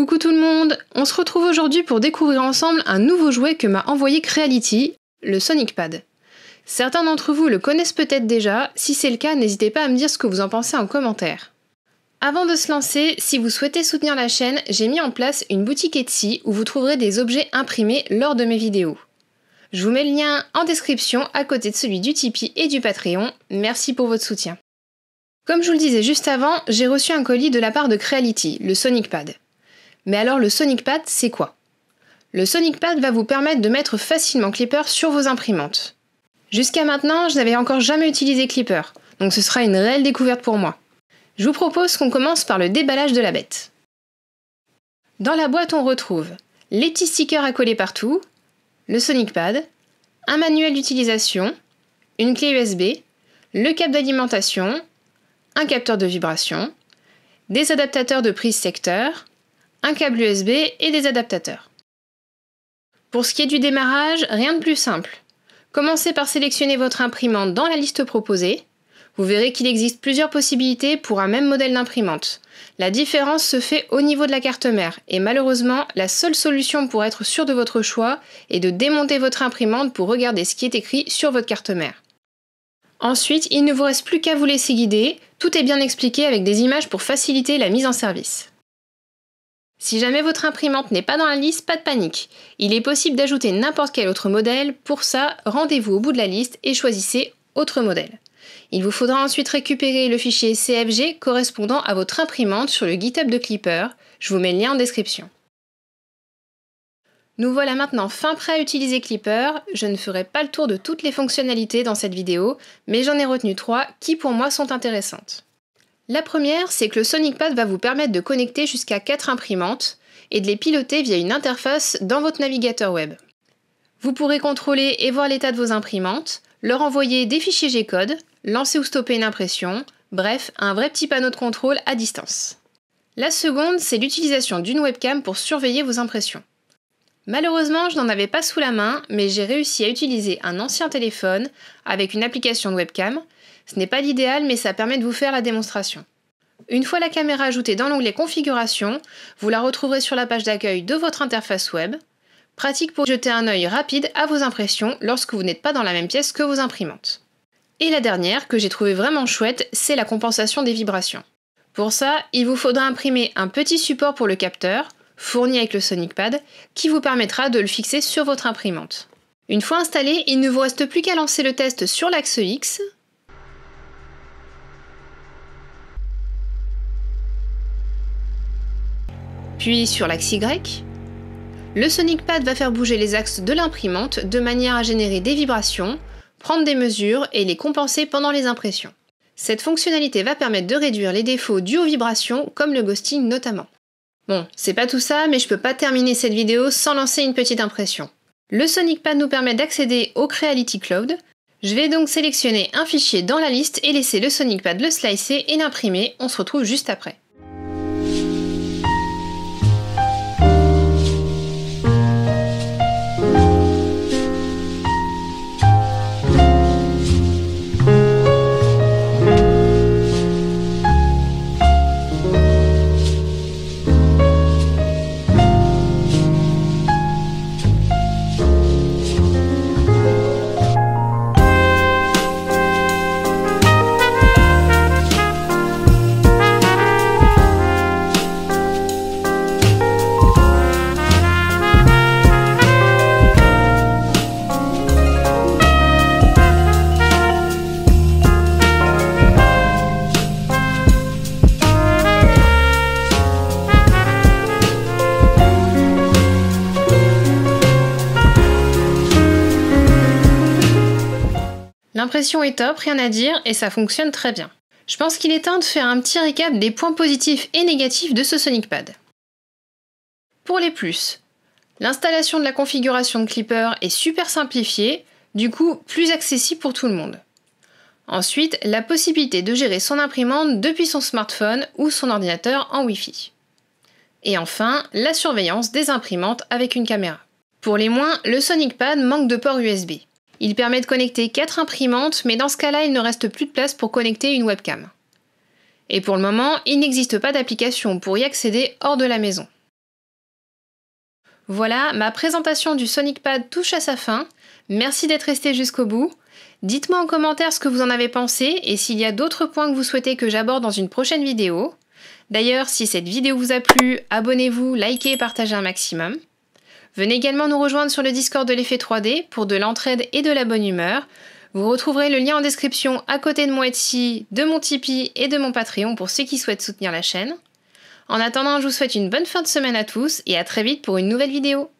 Coucou tout le monde, on se retrouve aujourd'hui pour découvrir ensemble un nouveau jouet que m'a envoyé Creality, le Sonic Pad. Certains d'entre vous le connaissent peut-être déjà, si c'est le cas, n'hésitez pas à me dire ce que vous en pensez en commentaire. Avant de se lancer, si vous souhaitez soutenir la chaîne, j'ai mis en place une boutique Etsy où vous trouverez des objets imprimés lors de mes vidéos. Je vous mets le lien en description à côté de celui du Tipeee et du Patreon, merci pour votre soutien. Comme je vous le disais juste avant, j'ai reçu un colis de la part de Creality, le Sonic Pad. Mais alors le Sonic Pad, c'est quoi? Le Sonic Pad va vous permettre de mettre facilement Clipper sur vos imprimantes. Jusqu'à maintenant, je n'avais encore jamais utilisé Clipper, donc ce sera une réelle découverte pour moi. Je vous propose qu'on commence par le déballage de la bête. Dans la boîte, on retrouve les petits stickers à coller partout, le Sonic Pad, un manuel d'utilisation, une clé USB, le câble d'alimentation, un capteur de vibration, des adaptateurs de prise secteur, un câble USB et des adaptateurs. Pour ce qui est du démarrage, rien de plus simple. Commencez par sélectionner votre imprimante dans la liste proposée. Vous verrez qu'il existe plusieurs possibilités pour un même modèle d'imprimante. La différence se fait au niveau de la carte mère et malheureusement, la seule solution pour être sûr de votre choix est de démonter votre imprimante pour regarder ce qui est écrit sur votre carte mère. Ensuite, il ne vous reste plus qu'à vous laisser guider, tout est bien expliqué avec des images pour faciliter la mise en service. Si jamais votre imprimante n'est pas dans la liste, pas de panique. Il est possible d'ajouter n'importe quel autre modèle, pour ça, rendez-vous au bout de la liste et choisissez autre modèle. Il vous faudra ensuite récupérer le fichier CFG correspondant à votre imprimante sur le GitHub de Clipper, je vous mets le lien en description. Nous voilà maintenant fin prêt à utiliser Clipper, je ne ferai pas le tour de toutes les fonctionnalités dans cette vidéo, mais j'en ai retenu 3 qui pour moi sont intéressantes. La première, c'est que le Sonic Pad va vous permettre de connecter jusqu'à 4 imprimantes et de les piloter via une interface dans votre navigateur web. Vous pourrez contrôler et voir l'état de vos imprimantes, leur envoyer des fichiers G-code, lancer ou stopper une impression, bref, un vrai petit panneau de contrôle à distance. La seconde, c'est l'utilisation d'une webcam pour surveiller vos impressions. Malheureusement, je n'en avais pas sous la main, mais j'ai réussi à utiliser un ancien téléphone avec une application de webcam. Ce n'est pas l'idéal, mais ça permet de vous faire la démonstration. Une fois la caméra ajoutée dans l'onglet Configuration, vous la retrouverez sur la page d'accueil de votre interface web. Pratique pour jeter un œil rapide à vos impressions lorsque vous n'êtes pas dans la même pièce que vos imprimantes. Et la dernière, que j'ai trouvée vraiment chouette, c'est la compensation des vibrations. Pour ça, il vous faudra imprimer un petit support pour le capteur, fourni avec le Sonic Pad, qui vous permettra de le fixer sur votre imprimante. Une fois installé, il ne vous reste plus qu'à lancer le test sur l'axe X, puis sur l'axe Y. Le Sonic Pad va faire bouger les axes de l'imprimante de manière à générer des vibrations, prendre des mesures et les compenser pendant les impressions. Cette fonctionnalité va permettre de réduire les défauts dus aux vibrations, comme le ghosting notamment. Bon, c'est pas tout ça, mais je peux pas terminer cette vidéo sans lancer une petite impression. Le Sonic Pad nous permet d'accéder au Creality Cloud. Je vais donc sélectionner un fichier dans la liste et laisser le Sonic Pad le slicer et l'imprimer, on se retrouve juste après. L'impression est top, rien à dire, et ça fonctionne très bien. Je pense qu'il est temps de faire un petit récap des points positifs et négatifs de ce Sonic Pad. Pour les plus, l'installation de la configuration de Clipper est super simplifiée, du coup plus accessible pour tout le monde. Ensuite, la possibilité de gérer son imprimante depuis son smartphone ou son ordinateur en Wi-Fi. Et enfin, la surveillance des imprimantes avec une caméra. Pour les moins, le Sonic Pad manque de port USB. Il permet de connecter 4 imprimantes, mais dans ce cas-là, il ne reste plus de place pour connecter une webcam. Et pour le moment, il n'existe pas d'application pour y accéder hors de la maison. Voilà, ma présentation du SonicPad touche à sa fin. Merci d'être resté jusqu'au bout. Dites-moi en commentaire ce que vous en avez pensé et s'il y a d'autres points que vous souhaitez que j'aborde dans une prochaine vidéo. D'ailleurs, si cette vidéo vous a plu, abonnez-vous, likez et partagez un maximum. Venez également nous rejoindre sur le Discord de l'effet 3D pour de l'entraide et de la bonne humeur. Vous retrouverez le lien en description à côté de mon Etsy, de mon Tipeee et de mon Patreon pour ceux qui souhaitent soutenir la chaîne. En attendant, je vous souhaite une bonne fin de semaine à tous et à très vite pour une nouvelle vidéo.